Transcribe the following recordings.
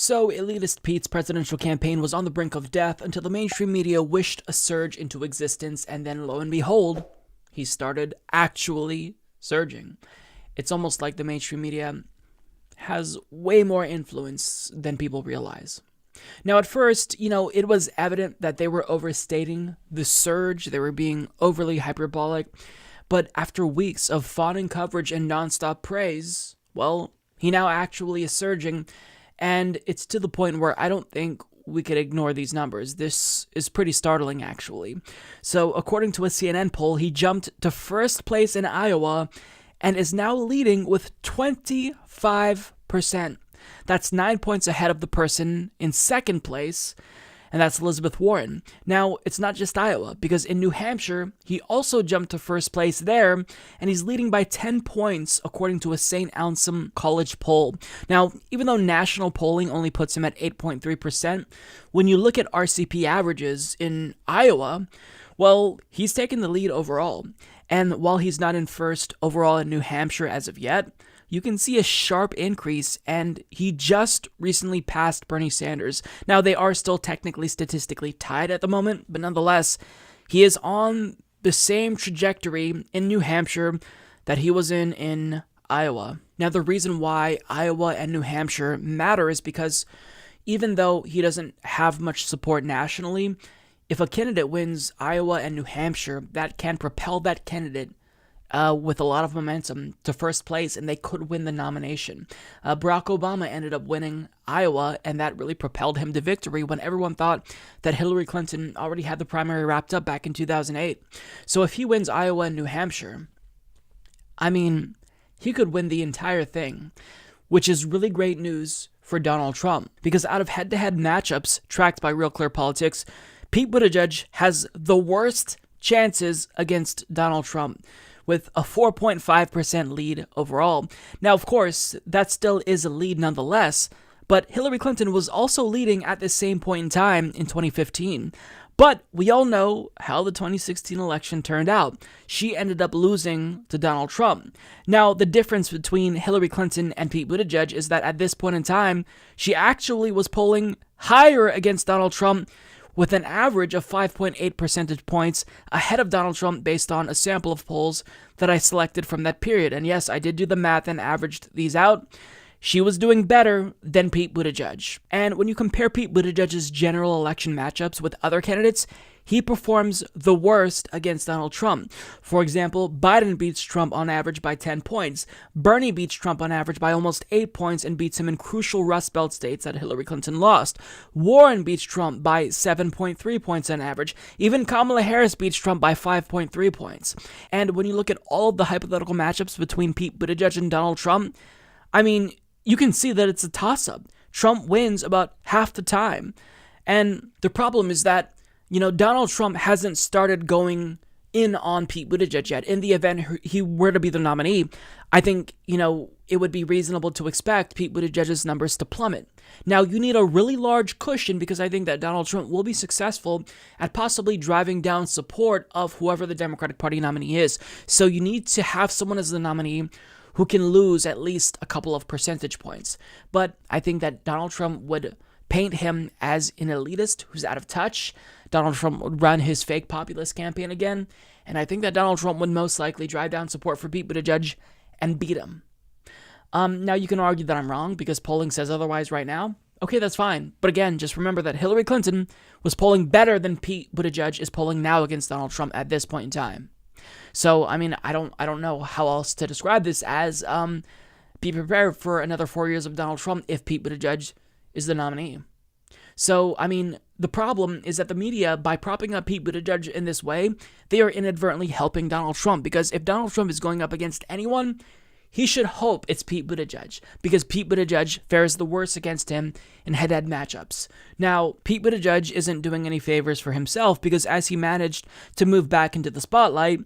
So, elitist Pete's presidential campaign was on the brink of death until the mainstream media wished a surge into existence, and then lo and behold, he started actually surging. It's almost like the mainstream media has way more influence than people realize. Now, at first, it was evident that they were overstating the surge, they were being overly hyperbolic, but after weeks of fawning coverage and nonstop praise, well, he now actually is surging, and it's to the point where I don't think we could ignore these numbers. This is pretty startling, actually. So, according to a CNN poll, he jumped to first place in Iowa and is now leading with 25%. That's 9 points ahead of the person in second place, and that's Elizabeth Warren. Now, it's not just Iowa, because in New Hampshire, he also jumped to first place there, and he's leading by 10 points, according to a St. Anselm College poll. Now, even though national polling only puts him at 8.3%, when you look at RCP averages in Iowa, well, he's taken the lead overall. And while he's not in first overall in New Hampshire as of yet, you can see a sharp increase, and he just recently passed Bernie Sanders. Now, they are still technically statistically tied at the moment, but nonetheless, he is on the same trajectory in New Hampshire that he was in Iowa. Now, the reason why Iowa and New Hampshire matter is because even though he doesn't have much support nationally, if a candidate wins Iowa and New Hampshire, that can propel that candidate with a lot of momentum to first place, and they could win the nomination. Barack Obama ended up winning Iowa, and that really propelled him to victory when everyone thought that Hillary Clinton already had the primary wrapped up back in 2008. So if he wins Iowa and New Hampshire, he could win the entire thing, which is really great news for Donald Trump, because out of head-to-head matchups tracked by Real Clear Politics, Pete Buttigieg has the worst chances against Donald Trump, with a 4.5% lead overall. Now, of course, that still is a lead nonetheless, but Hillary Clinton was also leading at the same point in time in 2015. But we all know how the 2016 election turned out. She ended up losing to Donald Trump. Now, the difference between Hillary Clinton and Pete Buttigieg is that at this point in time, she actually was polling higher against Donald Trump, with an average of 5.8 percentage points ahead of Donald Trump based on a sample of polls that I selected from that period. And yes, I did do the math and averaged these out. She was doing better than Pete Buttigieg. And when you compare Pete Buttigieg's general election matchups with other candidates, he performs the worst against Donald Trump. For example, Biden beats Trump on average by 10 points. Bernie beats Trump on average by almost 8 points and beats him in crucial Rust Belt states that Hillary Clinton lost. Warren beats Trump by 7.3 points on average. Even Kamala Harris beats Trump by 5.3 points. And when you look at all of the hypothetical matchups between Pete Buttigieg and Donald Trump, you can see that it's a toss-up. Trump wins about half the time. And the problem is that Donald Trump hasn't started going in on Pete Buttigieg yet. In the event he were to be the nominee, I think, it would be reasonable to expect Pete Buttigieg's numbers to plummet. Now, you need a really large cushion because I think that Donald Trump will be successful at possibly driving down support of whoever the Democratic Party nominee is. So you need to have someone as the nominee who can lose at least a couple of percentage points. But I think that Donald Trump would paint him as an elitist who's out of touch. Donald Trump would run his fake populist campaign again, and I think that Donald Trump would most likely drive down support for Pete Buttigieg and beat him. Now, you can argue that I'm wrong because polling says otherwise right now. Okay, that's fine. But again, just remember that Hillary Clinton was polling better than Pete Buttigieg is polling now against Donald Trump at this point in time. So, I don't know how else to describe this as be prepared for another 4 years of Donald Trump if Pete Buttigieg is the nominee. So, the problem is that the media, by propping up Pete Buttigieg in this way, they are inadvertently helping Donald Trump, because if Donald Trump is going up against anyone, he should hope it's Pete Buttigieg, because Pete Buttigieg fares the worst against him in head-to-head matchups. Now, Pete Buttigieg isn't doing any favors for himself, because as he managed to move back into the spotlight,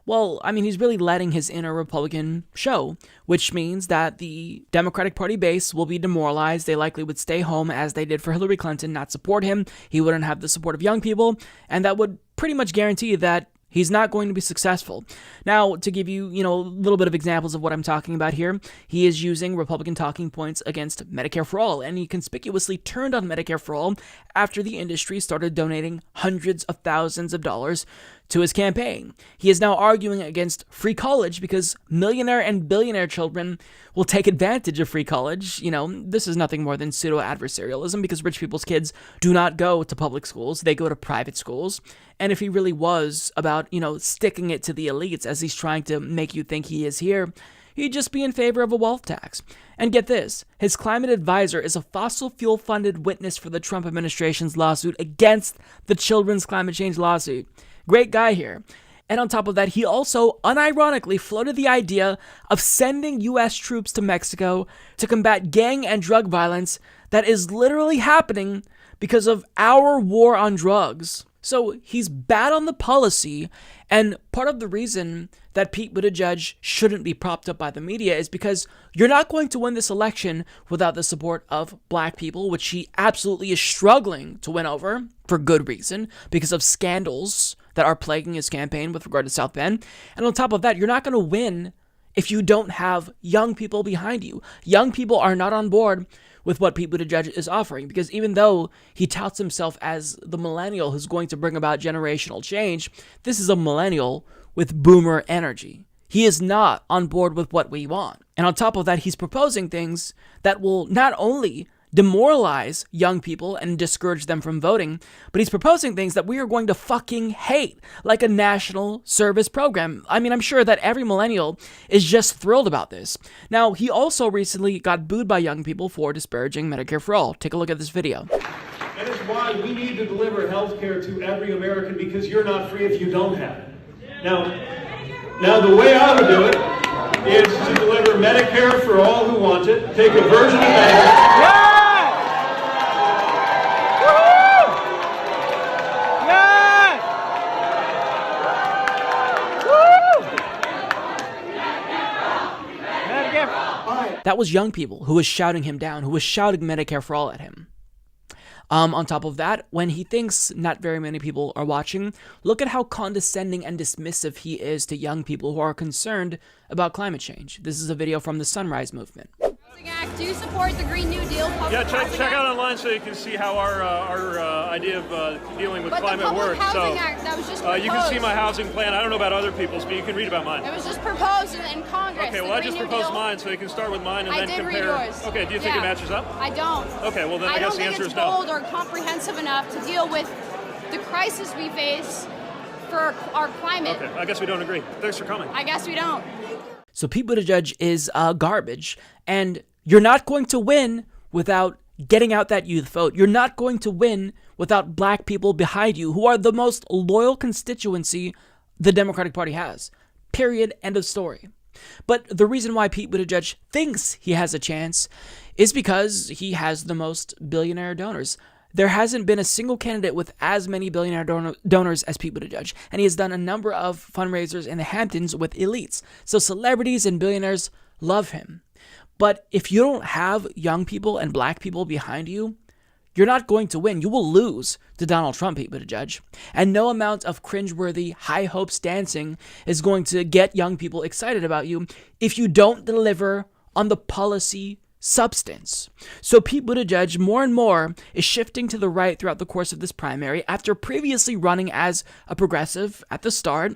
well, he's really letting his inner Republican show, which means that the Democratic Party base will be demoralized. They likely would stay home, as they did for Hillary Clinton, not support him. He wouldn't have the support of young people, and that would pretty much guarantee that He's not going to be successful. Now, to give you, a little bit of examples of what I'm talking about here, he is using Republican talking points against Medicare for All, and he conspicuously turned on Medicare for All after the industry started donating hundreds of thousands of dollars to his campaign. He is now arguing against free college because millionaire and billionaire children will take advantage of free college. This is nothing more than pseudo-adversarialism because rich people's kids do not go to public schools, they go to private schools. And if he really was about, sticking it to the elites as he's trying to make you think he is here, he'd just be in favor of a wealth tax. And get this, his climate advisor is a fossil fuel-funded witness for the Trump administration's lawsuit against the children's climate change lawsuit. Great guy here. And on top of that, he also unironically floated the idea of sending U.S. troops to Mexico to combat gang and drug violence that is literally happening because of our war on drugs. So he's bad on the policy, and part of the reason that Pete Buttigieg shouldn't be propped up by the media is because you're not going to win this election without the support of black people, which he absolutely is struggling to win over for good reason because of scandals that are plaguing his campaign with regard to South Bend. And on top of that, you're not going to win if you don't have young people behind you. Young people are not on board with what Pete Buttigieg is offering, because even though he touts himself as the millennial who's going to bring about generational change, this is a millennial with boomer energy. He is not on board with what we want. And on top of that, he's proposing things that will not only demoralize young people and discourage them from voting, but he's proposing things that we are going to fucking hate, like a national service program. I mean, I'm sure that every millennial is just thrilled about this. Now, he also recently got booed by young people for disparaging Medicare for All. Take a look at this video. That is why we need to deliver health care to every American, because you're not free if you don't have it. Now the way I would do it is to deliver Medicare for all who want it, take a version of Medicare. That was young people who was shouting him down, who was shouting Medicare for All at him. On top of that, when he thinks not very many people are watching, look at how condescending and dismissive he is to young people who are concerned about climate change. This is a video from the Sunrise Movement. Do you support the Green New Deal? Yeah, check out online so you can see how our idea of dealing with climate works. So that was just you can see my housing plan. I don't know about other people's, but you can read about mine. It was just proposed in Congress. Okay, well I just proposed mine, so you can start with mine and then compare. Read yours. Okay, do you think it matches up? I don't. Okay, well then I guess the answer is no. I don't think it's bold or comprehensive enough to deal with the crisis we face for our climate. Okay, I guess we don't agree. Thanks for coming. I guess we don't. So Pete Buttigieg is garbage, and you're not going to win without getting out that youth vote. You're not going to win without black people behind you, who are the most loyal constituency the Democratic Party has. Period. End of story. But the reason why Pete Buttigieg thinks he has a chance is because he has the most billionaire donors. There hasn't been a single candidate with as many billionaire donors as Pete Buttigieg, and he has done a number of fundraisers in the Hamptons with elites. So celebrities and billionaires love him. But if you don't have young people and black people behind you, you're not going to win. You will lose to Donald Trump, Pete Buttigieg. And no amount of cringeworthy high hopes dancing is going to get young people excited about you if you don't deliver on the policy substance. So Pete Buttigieg more and more is shifting to the right throughout the course of this primary after previously running as a progressive at the start.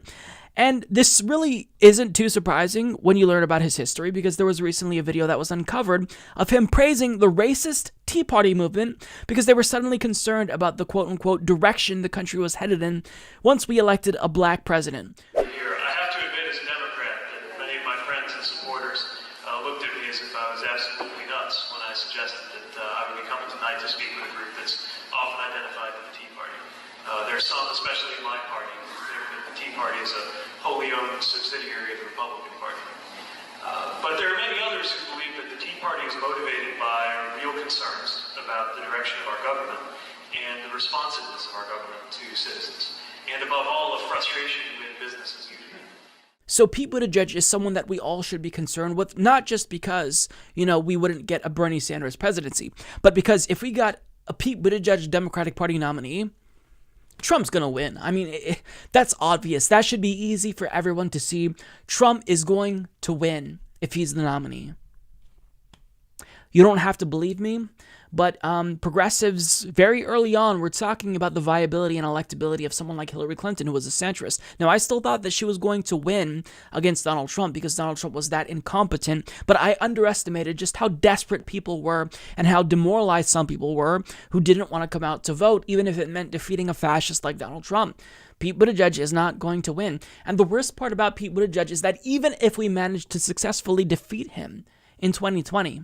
And this really isn't too surprising when you learn about his history, because there was recently a video that was uncovered of him praising the racist Tea Party movement because they were suddenly concerned about the quote-unquote direction the country was headed in once we elected a black president. I have to admit, as a Democrat, that many of my friends and supporters looked at me as if I was absolutely nuts when I suggested that I would be coming tonight to speak with a group that's often identified with the Tea Party. There's some, especially in my party, the Tea Party is a wholly owned subsidiary of the Republican Party. But there are many others who believe that the Tea Party is motivated by real concerns about the direction of our government and the responsiveness of our government to citizens, and above all, a frustration with business as usual. So Pete Buttigieg is someone that we all should be concerned with, not just because, we wouldn't get a Bernie Sanders presidency, but because if we got a Pete Buttigieg Democratic Party nominee, Trump's gonna win. I mean, that's obvious. That should be easy for everyone to see. Trump is going to win if he's the nominee. You don't have to believe me, but progressives very early on were talking about the viability and electability of someone like Hillary Clinton, who was a centrist. Now, I still thought that she was going to win against Donald Trump because Donald Trump was that incompetent, but I underestimated just how desperate people were and how demoralized some people were who didn't want to come out to vote, even if it meant defeating a fascist like Donald Trump. Pete Buttigieg is not going to win. And the worst part about Pete Buttigieg is that even if we manage to successfully defeat him in 2020,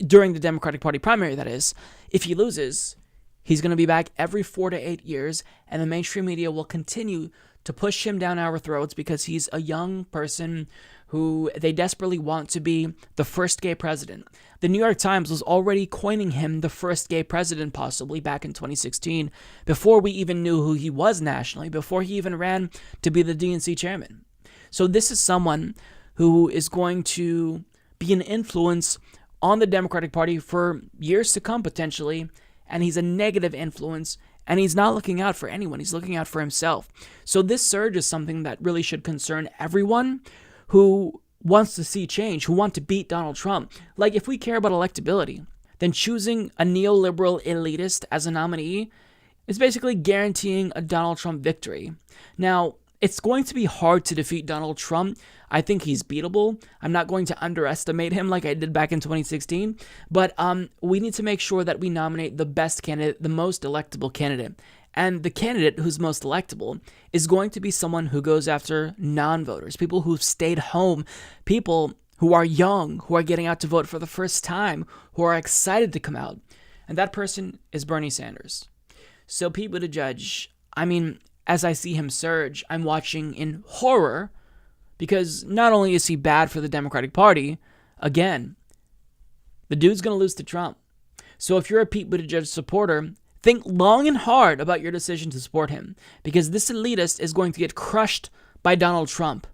during the Democratic Party primary, that is, if he loses, he's going to be back every 4 to 8 years, and the mainstream media will continue to push him down our throats because he's a young person who they desperately want to be the first gay president. The New York Times was already coining him the first gay president, possibly back in 2016, before we even knew who he was nationally, before he even ran to be the DNC chairman. So this is someone who is going to be an influence on the Democratic Party for years to come, potentially, and he's a negative influence, and he's not looking out for anyone. He's looking out for himself. So this surge is something that really should concern everyone who wants to see change, who want to beat Donald Trump. Like, if we care about electability, then choosing a neoliberal elitist as a nominee is basically guaranteeing a Donald Trump victory. Now, it's going to be hard to defeat Donald Trump. I think he's beatable. I'm not going to underestimate him like I did back in 2016, but we need to make sure that we nominate the best candidate, the most electable candidate. And the candidate who's most electable is going to be someone who goes after non-voters, people who've stayed home, people who are young, who are getting out to vote for the first time, who are excited to come out. And that person is Bernie Sanders. So Pete Buttigieg, I mean, as I see him surge, I'm watching in horror because not only is he bad for the Democratic Party, again, the dude's going to lose to Trump. So if you're a Pete Buttigieg supporter, think long and hard about your decision to support him because this elitist is going to get crushed by Donald Trump.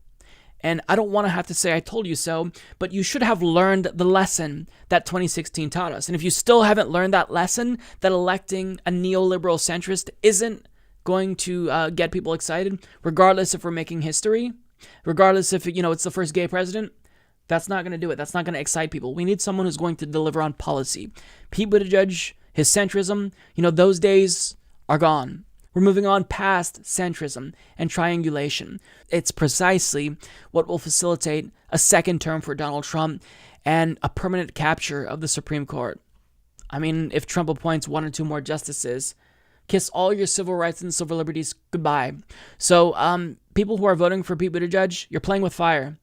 And I don't want to have to say I told you so, but you should have learned the lesson that 2016 taught us. And if you still haven't learned that lesson, that electing a neoliberal centrist isn't going to get people excited, regardless if we're making history, regardless if, it's the first gay president, that's not going to do it. That's not going to excite people. We need someone who's going to deliver on policy. Pete Buttigieg, his centrism, those days are gone. We're moving on past centrism and triangulation. It's precisely what will facilitate a second term for Donald Trump and a permanent capture of the Supreme Court. I mean, if Trump appoints 1 or 2 more justices, kiss all your civil rights and civil liberties goodbye. So, people who are voting for Pete Buttigieg, you're playing with fire.